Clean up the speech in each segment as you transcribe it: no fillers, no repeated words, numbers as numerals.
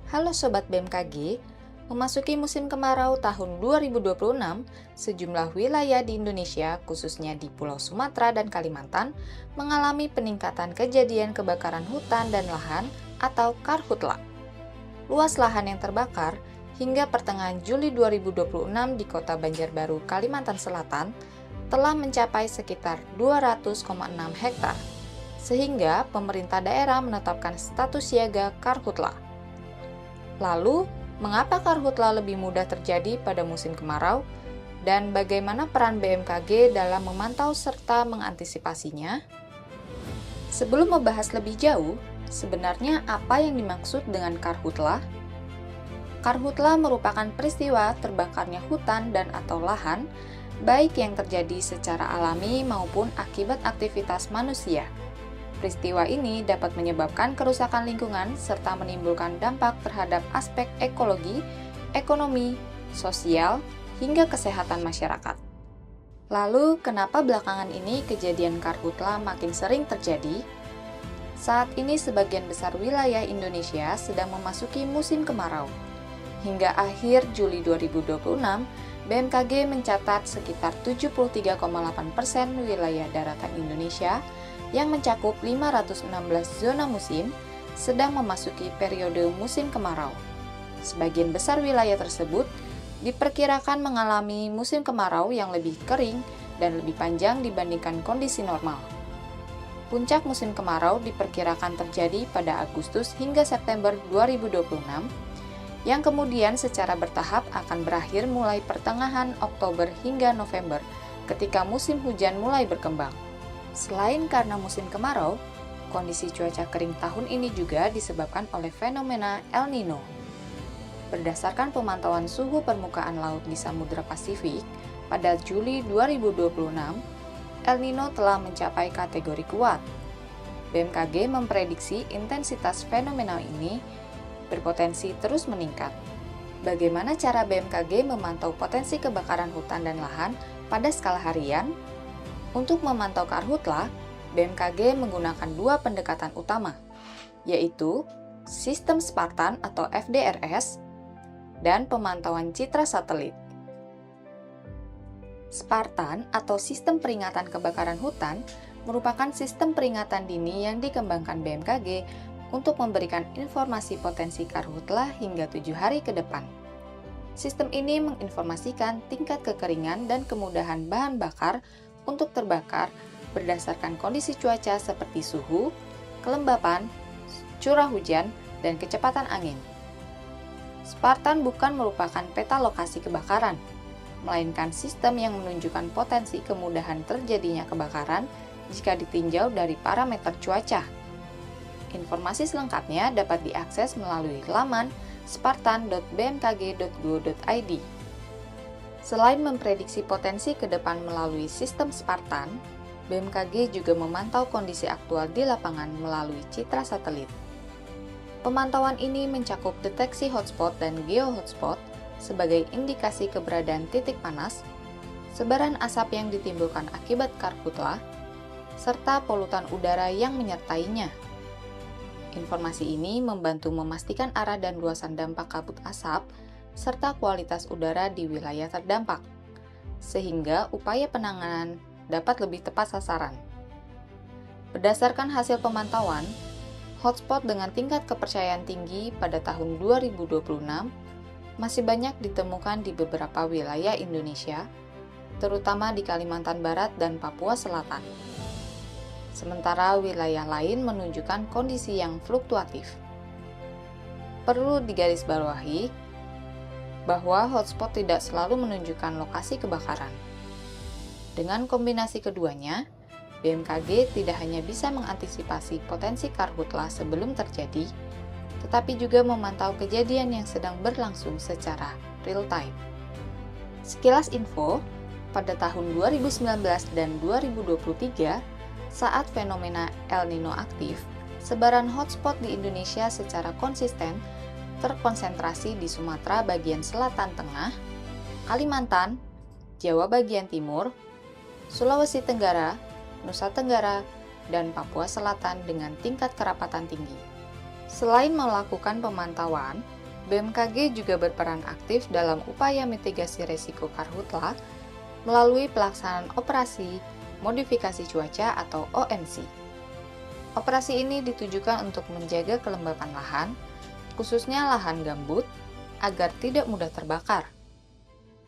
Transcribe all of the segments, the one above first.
Halo Sobat BMKG, memasuki musim kemarau tahun 2026, sejumlah wilayah di Indonesia, khususnya di Pulau Sumatera dan Kalimantan, mengalami peningkatan kejadian kebakaran hutan dan lahan atau karhutla. Luas lahan yang terbakar hingga pertengahan Juli 2026 di Kota Banjarbaru, Kalimantan Selatan, telah mencapai sekitar 200,6 hektar, sehingga pemerintah daerah menetapkan status siaga karhutla. Lalu, mengapa karhutla lebih mudah terjadi pada musim kemarau? Dan bagaimana peran BMKG dalam memantau serta mengantisipasinya? Sebelum membahas lebih jauh, sebenarnya apa yang dimaksud dengan karhutla? Karhutla merupakan peristiwa terbakarnya hutan dan atau lahan, baik yang terjadi secara alami maupun akibat aktivitas manusia. Peristiwa ini dapat menyebabkan kerusakan lingkungan serta menimbulkan dampak terhadap aspek ekologi, ekonomi, sosial, hingga kesehatan masyarakat. Lalu, kenapa belakangan ini kejadian karhutla makin sering terjadi? Saat ini sebagian besar wilayah Indonesia sedang memasuki musim kemarau. Hingga akhir Juli 2026, BMKG mencatat sekitar 73,8% wilayah daratan Indonesia yang mencakup 516 zona musim sedang memasuki periode musim kemarau. Sebagian besar wilayah tersebut diperkirakan mengalami musim kemarau yang lebih kering dan lebih panjang dibandingkan kondisi normal. Puncak musim kemarau diperkirakan terjadi pada Agustus hingga September 2026, yang kemudian secara bertahap akan berakhir mulai pertengahan Oktober hingga November ketika musim hujan mulai berkembang. Selain karena musim kemarau, kondisi cuaca kering tahun ini juga disebabkan oleh fenomena El Nino. Berdasarkan pemantauan suhu permukaan laut di Samudra Pasifik, pada Juli 2026, El Nino telah mencapai kategori kuat. BMKG memprediksi intensitas fenomena ini berpotensi terus meningkat. Bagaimana cara BMKG memantau potensi kebakaran hutan dan lahan pada skala harian? Untuk memantau karhutla, BMKG menggunakan dua pendekatan utama, yaitu sistem Spartan atau FDRS dan pemantauan citra satelit. Spartan atau sistem peringatan kebakaran hutan merupakan sistem peringatan dini yang dikembangkan BMKG untuk memberikan informasi potensi karhutla hingga 7 hari ke depan. Sistem ini menginformasikan tingkat kekeringan dan kemudahan bahan bakar untuk terbakar berdasarkan kondisi cuaca seperti suhu, kelembapan, curah hujan, dan kecepatan angin. Spartan bukan merupakan peta lokasi kebakaran, melainkan sistem yang menunjukkan potensi kemudahan terjadinya kebakaran jika ditinjau dari parameter cuaca. Informasi selengkapnya dapat diakses melalui laman spartan.bmkg.go.id. Selain memprediksi potensi ke depan melalui sistem Spartan, BMKG juga memantau kondisi aktual di lapangan melalui citra satelit. Pemantauan ini mencakup deteksi hotspot dan geo-hotspot sebagai indikasi keberadaan titik panas, sebaran asap yang ditimbulkan akibat karhutla, serta polutan udara yang menyertainya. Informasi ini membantu memastikan arah dan luasan dampak kabut asap serta kualitas udara di wilayah terdampak, sehingga upaya penanganan dapat lebih tepat sasaran. Berdasarkan hasil pemantauan, hotspot dengan tingkat kepercayaan tinggi pada tahun 2026 masih banyak ditemukan di beberapa wilayah Indonesia, terutama di Kalimantan Barat dan Papua Selatan. Sementara wilayah lain menunjukkan kondisi yang fluktuatif. Perlu digarisbawahi bahwa hotspot tidak selalu menunjukkan lokasi kebakaran. Dengan kombinasi keduanya, BMKG tidak hanya bisa mengantisipasi potensi karhutla sebelum terjadi, tetapi juga memantau kejadian yang sedang berlangsung secara real time. Sekilas info, pada tahun 2019 dan 2023, saat fenomena El Nino aktif, sebaran hotspot di Indonesia secara konsisten terkonsentrasi di Sumatera bagian selatan tengah, Kalimantan, Jawa bagian timur, Sulawesi Tenggara, Nusa Tenggara, dan Papua Selatan dengan tingkat kerapatan tinggi. Selain melakukan pemantauan, BMKG juga berperan aktif dalam upaya mitigasi resiko karhutla melalui pelaksanaan operasi modifikasi cuaca atau OMC. Operasi ini ditujukan untuk menjaga kelembapan lahan, khususnya lahan gambut, agar tidak mudah terbakar.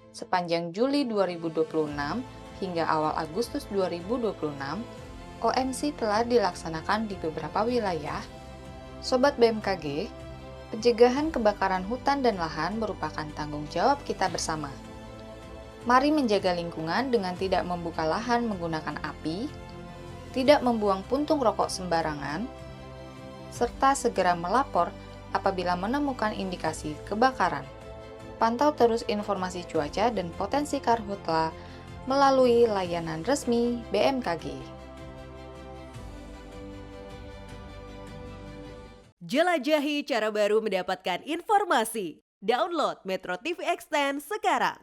Sepanjang Juli 2026 hingga awal Agustus 2026, OMC telah dilaksanakan di beberapa wilayah. Sobat BMKG, pencegahan kebakaran hutan dan lahan merupakan tanggung jawab kita bersama. Mari menjaga lingkungan dengan tidak membuka lahan menggunakan api, tidak membuang puntung rokok sembarangan, serta segera melapor apabila menemukan indikasi kebakaran. Pantau terus informasi cuaca dan potensi karhutla melalui layanan resmi BMKG. Jelajahi cara baru mendapatkan informasi. Download Metro TV Extend sekarang.